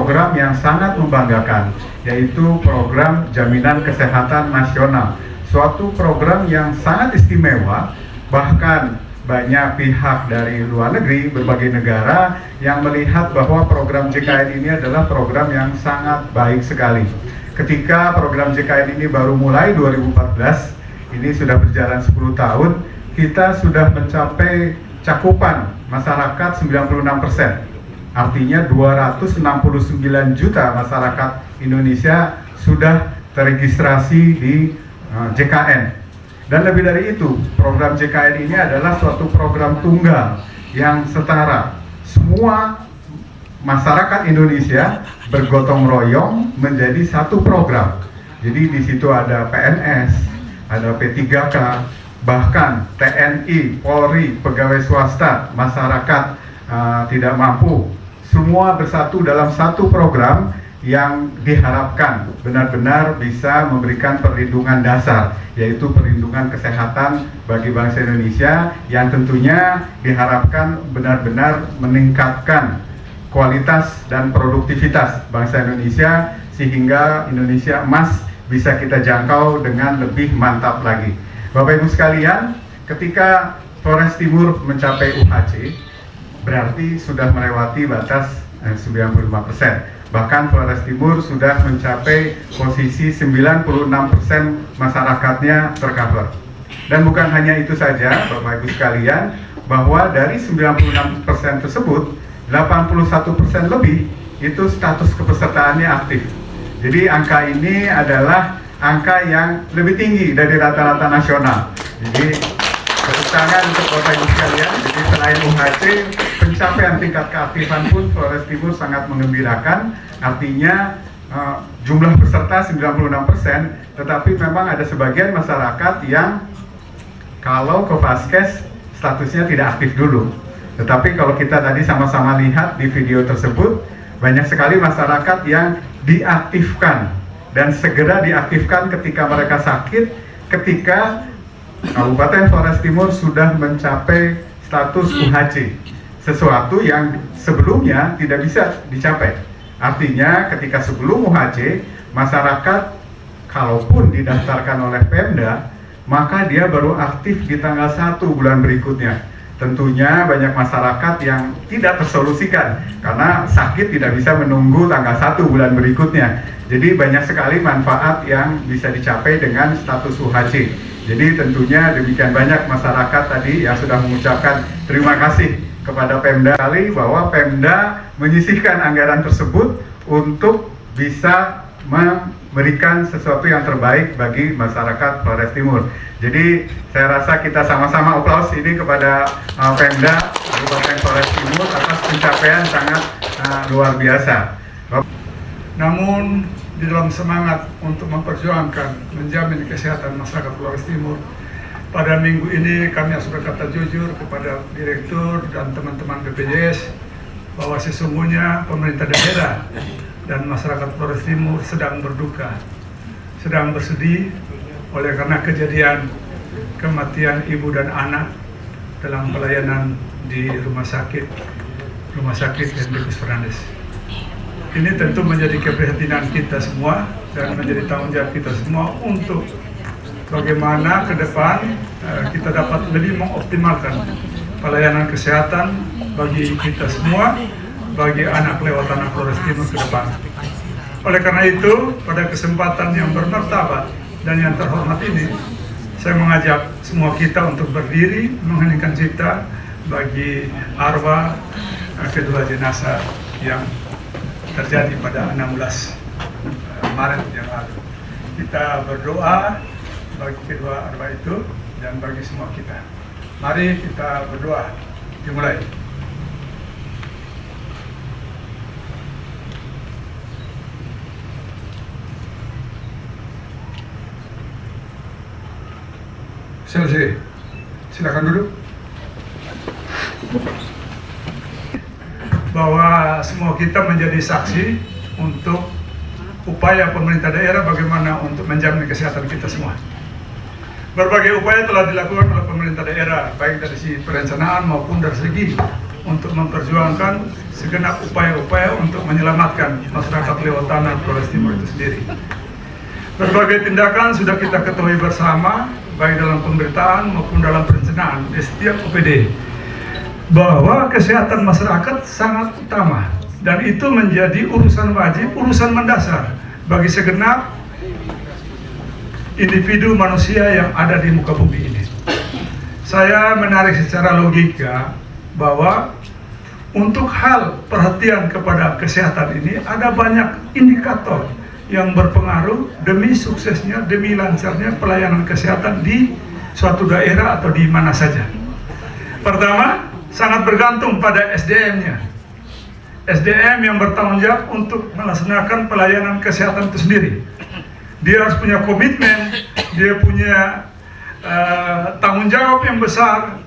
program yang sangat membanggakan, yaitu program Jaminan Kesehatan Nasional. Suatu program yang sangat istimewa, bahkan banyak pihak dari luar negeri, berbagai negara yang melihat bahwa program JKN ini adalah program yang sangat baik sekali. Ketika program JKN ini baru mulai 2014, ini sudah berjalan 10 tahun, kita sudah mencapai cakupan masyarakat 96%. Artinya 269 juta masyarakat Indonesia sudah teregistrasi di JKN. Dan lebih dari itu, program JKN ini adalah suatu program tunggal yang setara. Semua masyarakat Indonesia bergotong royong menjadi satu program. Jadi di situ ada PNS, ada P3K, bahkan TNI, Polri, pegawai swasta, masyarakat tidak mampu. Semua bersatu dalam satu program yang diharapkan benar-benar bisa memberikan perlindungan dasar, yaitu perlindungan kesehatan bagi bangsa Indonesia yang tentunya diharapkan benar-benar meningkatkan kualitas dan produktivitas bangsa Indonesia sehingga Indonesia emas bisa kita jangkau dengan lebih mantap lagi. Bapak Ibu sekalian, ketika Flores Timur mencapai UHC, berarti sudah melewati batas 95%. Bahkan Flores Timur sudah mencapai posisi 96% masyarakatnya tercover. Dan bukan hanya itu saja, Bapak Ibu sekalian, bahwa dari 96% tersebut, 81% lebih itu status kepesertaannya aktif. Jadi angka ini adalah angka yang lebih tinggi dari rata-rata nasional. Jadi tepuk tangan untuk Bapak Ibu sekalian. Jadi selain UHC, pencapaian tingkat keaktifan pun Flores Timur sangat mengembirakan. Artinya jumlah peserta 96%, tetapi memang ada sebagian masyarakat yang kalau ke Vaskes statusnya tidak aktif dulu. Tetapi kalau kita tadi sama-sama lihat di video tersebut, banyak sekali masyarakat yang diaktifkan dan segera diaktifkan ketika mereka sakit, ketika Kabupaten Flores Timur sudah mencapai status UHC, sesuatu yang sebelumnya tidak bisa dicapai. Artinya ketika sebelum UHC, masyarakat kalaupun didaftarkan oleh Pemda, maka dia baru aktif di tanggal 1 bulan berikutnya. Tentunya banyak masyarakat yang tidak tersolusikan karena sakit tidak bisa menunggu tanggal 1 bulan berikutnya. Jadi banyak sekali manfaat yang bisa dicapai dengan status UHC. Jadi tentunya demikian banyak masyarakat tadi yang sudah mengucapkan terima kasih kepada Pemda bahwa Pemda menyisihkan anggaran tersebut untuk bisa memberikan sesuatu yang terbaik bagi masyarakat Flores Timur. Jadi saya rasa kita sama-sama aplaus ini kepada Pemda Kabupaten Flores Timur atas pencapaian sangat luar biasa. Namun di dalam semangat untuk memperjuangkan menjamin kesehatan masyarakat Flores Timur, pada minggu ini kami harus berkata jujur kepada Direktur dan teman-teman BPJS bahwa sesungguhnya pemerintah daerah dan masyarakat Flores Timur sedang berduka, sedang bersedih oleh karena kejadian kematian ibu dan anak dalam pelayanan di rumah sakit Hendrikus Fernandes. Ini tentu menjadi keprihatinan kita semua dan menjadi tanggung jawab kita semua untuk bagaimana ke depan kita dapat lebih mengoptimalkan pelayanan kesehatan bagi kita semua, bagi anak lewat tanah Flores Timur ke depan. Oleh karena itu, pada kesempatan yang bermartabat dan yang terhormat ini, saya mengajak semua kita untuk berdiri mengheningkan cipta bagi arwah kedua jenazah yang terjadi pada 16 Maret yang lalu. Kita berdoa bagi kedua arwah itu dan bagi semua kita. Mari kita berdoa. Dimulai. Selesai. Silakan duduk. Bahwa semua kita menjadi saksi untuk upaya pemerintah daerah bagaimana untuk menjamin kesehatan kita semua. Berbagai upaya telah dilakukan oleh pemerintah daerah, baik dari segi perencanaan maupun dari segi untuk memperjuangkan segenap upaya-upaya untuk menyelamatkan masyarakat Lewotana Flores Timur itu sendiri. Berbagai tindakan sudah kita ketahui bersama, baik dalam pemberitaan maupun dalam perencanaan di setiap OPD, bahwa kesehatan masyarakat sangat utama dan itu menjadi urusan wajib, urusan mendasar bagi segenap individu manusia yang ada di muka bumi ini. Saya menarik secara logika bahwa untuk hal perhatian kepada kesehatan ini ada banyak indikator yang berpengaruh demi suksesnya, demi lancarnya pelayanan kesehatan di suatu daerah atau di mana saja. Pertama, sangat bergantung pada SDM-nya. SDM yang bertanggung jawab untuk melaksanakan pelayanan kesehatan itu sendiri. Dia harus punya komitmen, dia punya tanggung jawab yang besar,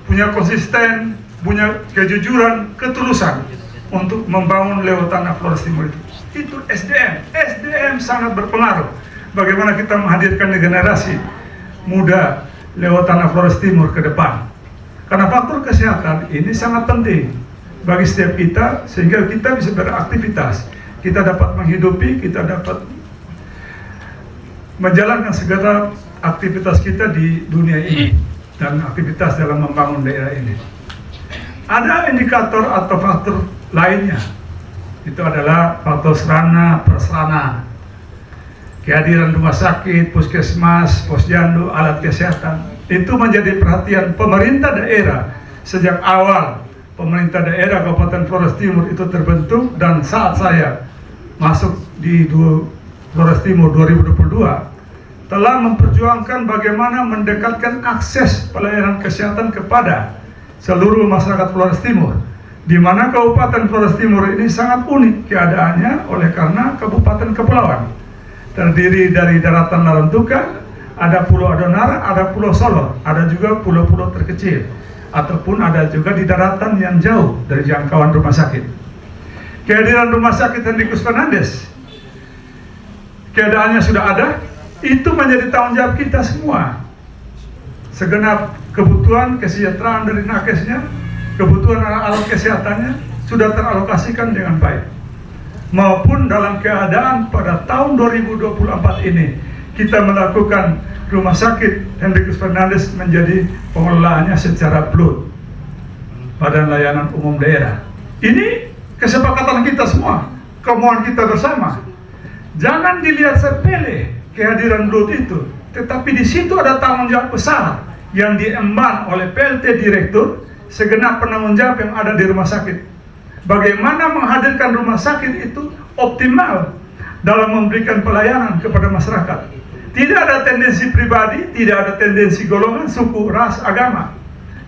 punya konsisten, punya kejujuran, ketulusan untuk membangun Lewotana Flores Timur itu. Itu SDM. SDM sangat berpengaruh bagaimana kita menghadirkan generasi muda Lewotana Flores Timur ke depan. Karena faktor kesehatan ini sangat penting bagi setiap kita sehingga kita bisa beraktivitas, kita dapat menghidupi, kita dapat menjalankan segala aktivitas kita di dunia ini dan aktivitas dalam membangun daerah ini. Ada indikator atau faktor lainnya, itu adalah faktor sarana prasarana, kehadiran rumah sakit, puskesmas, posyandu, alat kesehatan. Itu menjadi perhatian pemerintah daerah sejak awal. Pemerintah daerah Kabupaten Flores Timur itu terbentuk, dan saat saya masuk di Flores Timur 2022 telah memperjuangkan bagaimana mendekatkan akses pelayanan kesehatan kepada seluruh masyarakat Flores Timur, di mana Kabupaten Flores Timur ini sangat unik keadaannya oleh karena kabupaten kepulauan, terdiri dari daratan Larantuka, ada Pulau Adonara, ada Pulau Solor, ada juga pulau-pulau terkecil, ataupun ada juga di daratan yang jauh dari jangkauan rumah sakit. Kehadiran rumah sakit Hendrikus Fernandes, keadaannya sudah ada, itu menjadi tanggung jawab kita semua. Segenap kebutuhan kesejahteraan dari nakesnya, kebutuhan alat kesehatannya sudah teralokasikan dengan baik. Maupun dalam keadaan pada tahun 2024 ini kita melakukan rumah sakit Hendrikus Fernandes menjadi pengelolaannya secara blood, Badan Layanan Umum Daerah. Ini kesepakatan kita semua, kemauan kita bersama. Jangan dilihat sepele kehadiran blood itu, tetapi di situ ada tanggung jawab besar yang diemban oleh PLT Direktur, segenap penanggung jawab yang ada di rumah sakit. Bagaimana menghadirkan rumah sakit itu optimal dalam memberikan pelayanan kepada masyarakat. Tidak ada tendensi pribadi, tidak ada tendensi golongan, suku, ras, agama.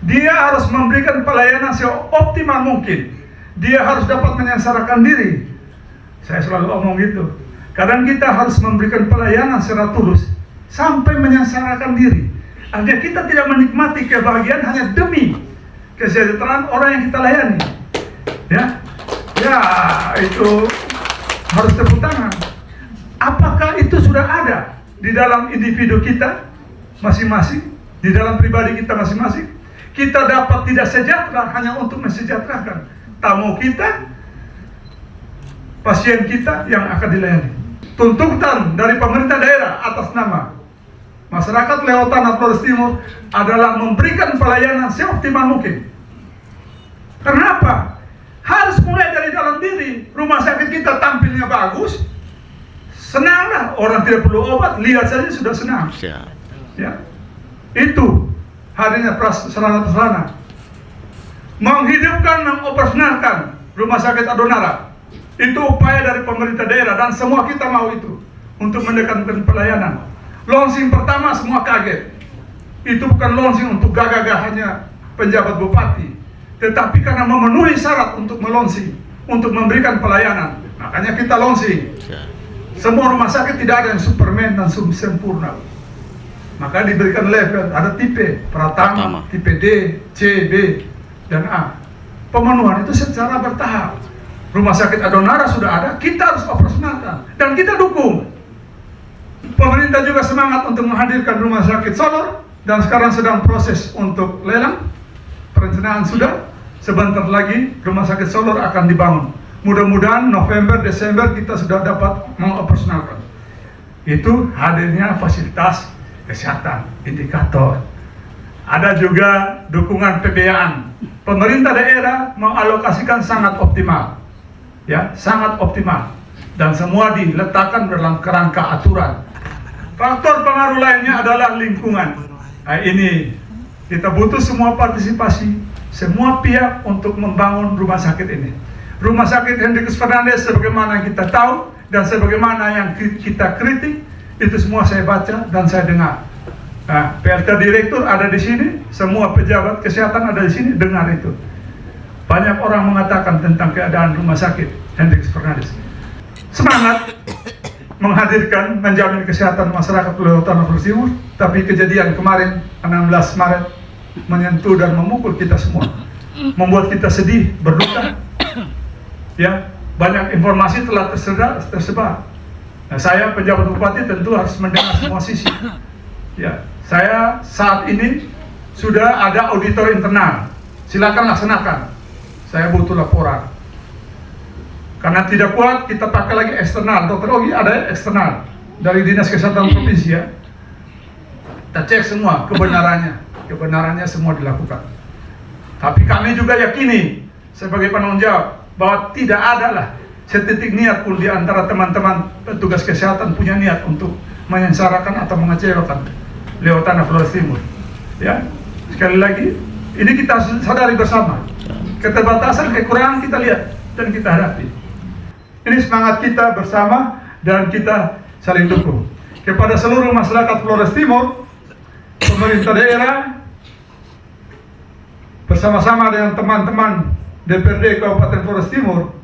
Dia harus memberikan pelayanan seoptimal mungkin. Dia harus dapat menyengsarakan diri. Saya selalu omong gitu. Kadang kita harus memberikan pelayanan secara tulus sampai menyengsarakan diri. Artinya kita tidak menikmati kebahagiaan hanya demi kesejahteraan orang yang kita layani. Ya, itu harus tepuk tangan. Apakah itu sudah ada di dalam individu kita masing-masing, di dalam pribadi kita masing-masing? Kita dapat tidak sejahtera hanya untuk mensejahterakan tamu kita, pasien kita yang akan dilayani. Tuntutan dari pemerintah daerah atas nama masyarakat Lewotana Flores Timur adalah memberikan pelayanan seoptimal mungkin. Kenapa? Harus mulai dari dalam diri. Rumah sakit kita tampilnya bagus, senanglah, orang tidak perlu obat, lihat saja sudah senang. Ya, itu hadirnya sarana-prasarana. Menghidupkan, mengoperasionalkan rumah sakit Adonara. Itu upaya dari pemerintah daerah dan semua kita mau itu untuk mendekatkan pelayanan. Launching pertama semua kaget. Itu bukan launching untuk gagah-gagahnya penjabat bupati, tetapi karena memenuhi syarat untuk melaunching, untuk memberikan pelayanan. Makanya kita launching. Semua rumah sakit tidak ada yang superman dan sempurna. Maka diberikan level, ada tipe Pratama, tipe D, C, B, dan A. Pemenuhan itu secara bertahap. Rumah sakit Adonara sudah ada, kita harus operasionalkan dan kita dukung. Pemerintah juga semangat untuk menghadirkan rumah sakit Solor dan sekarang sedang proses untuk lelang. Perencanaan sudah, sebentar lagi rumah sakit Solor akan dibangun. Mudah-mudahan November, Desember kita sudah dapat mengoperasionalkan. Itu hadirnya fasilitas kesehatan, indikator. Ada juga dukungan pembiayaan. Pemerintah daerah mengalokasikan sangat optimal, ya, sangat optimal, dan semua diletakkan dalam kerangka aturan. Faktor pengaruh lainnya adalah lingkungan. Nah, ini kita butuh semua partisipasi, semua pihak untuk membangun rumah sakit ini. Rumah sakit Hendrikus Fernandes sebagaimana kita tahu dan sebagaimana yang kita kritik, itu semua saya baca dan saya dengar. Nah, PLT Direktur ada di sini, semua pejabat kesehatan ada di sini, dengar itu. Banyak orang mengatakan tentang keadaan rumah sakit Hendrikus Fernandes. Semangat menghadirkan, menjamin kesehatan masyarakat Pulau Tanah Flores Timur, tapi kejadian kemarin 16 Maret menyentuh dan memukul kita semua, membuat kita sedih, berduka. Ya, banyak informasi telah tersebar. Nah, saya penjabat bupati tentu harus mendengar semua sisi. Ya, saya saat ini sudah ada auditor internal. Silakan laksanakan. Saya butuh laporan. Karena tidak kuat, kita pakai lagi eksternal. Dokter Ogi ada eksternal dari Dinas Kesehatan Provinsi, ya. Kita cek semua kebenarannya semua dilakukan. Tapi kami juga yakini sebagai penanggung jawab bahwa tidak ada lah setitik niat pun di antara teman-teman petugas kesehatan punya niat untuk menyengsarakan atau mengecewakan Lewat Tanah Flores Timur. Ya, sekali lagi, ini kita sadari bersama. Keterbatasan, kekurangan kita lihat dan kita hadapi. Ini semangat kita bersama dan kita saling dukung. Kepada seluruh masyarakat Flores Timur, pemerintah daerah bersama-sama dengan teman-teman DPRD Kabupaten Flores Timur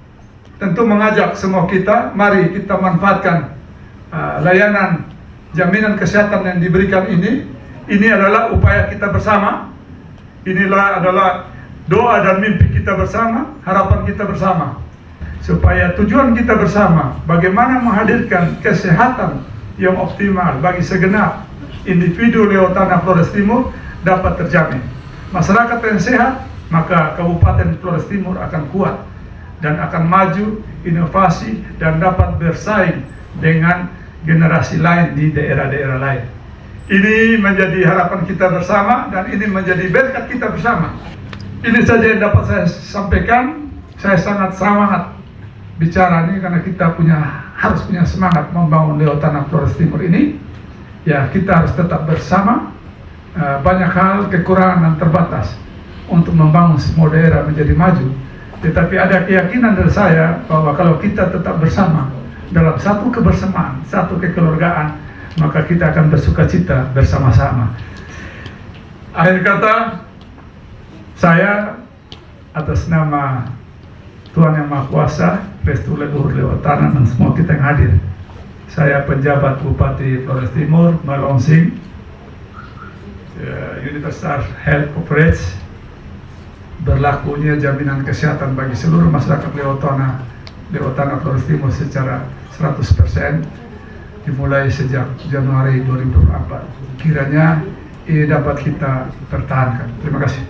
tentu mengajak semua kita, mari kita manfaatkan layanan jaminan kesehatan yang diberikan ini. Ini adalah upaya kita bersama. Inilah adalah doa dan mimpi kita bersama, harapan kita bersama. Supaya tujuan kita bersama, bagaimana menghadirkan kesehatan yang optimal bagi segenap individu Lewat Tanah Flores Timur dapat terjamin. Masyarakat yang sehat, maka Kabupaten Flores Timur akan kuat dan akan maju, inovasi, dan dapat bersaing dengan generasi lain di daerah-daerah lain. Ini menjadi harapan kita bersama dan ini menjadi berkat kita bersama. Ini saja yang dapat saya sampaikan. Saya sangat semangat bicara ini karena kita harus punya semangat membangun Lewat Tanah Flores Timur ini. Ya, kita harus tetap bersama. Banyak hal kekurangan dan terbatas untuk membangun semua daerah menjadi maju. Tetapi ada keyakinan dari saya bahwa kalau kita tetap bersama dalam satu kebersamaan, satu kekeluargaan, maka kita akan bersukacita bersama-sama. Akhir kata, saya atas nama Tuhan Yang Maha Kuasa, Restu Leluhur Lewat Tanah, dan semua kita yang hadir, saya penjabat Bupati Flores Timur melaunching Universal Health Coverage, berlakunya jaminan kesehatan bagi seluruh masyarakat Lewat Tanah Flores Timur secara 100% dimulai sejak Januari 2024. Kiranya ini dapat kita pertahankan. Terima kasih.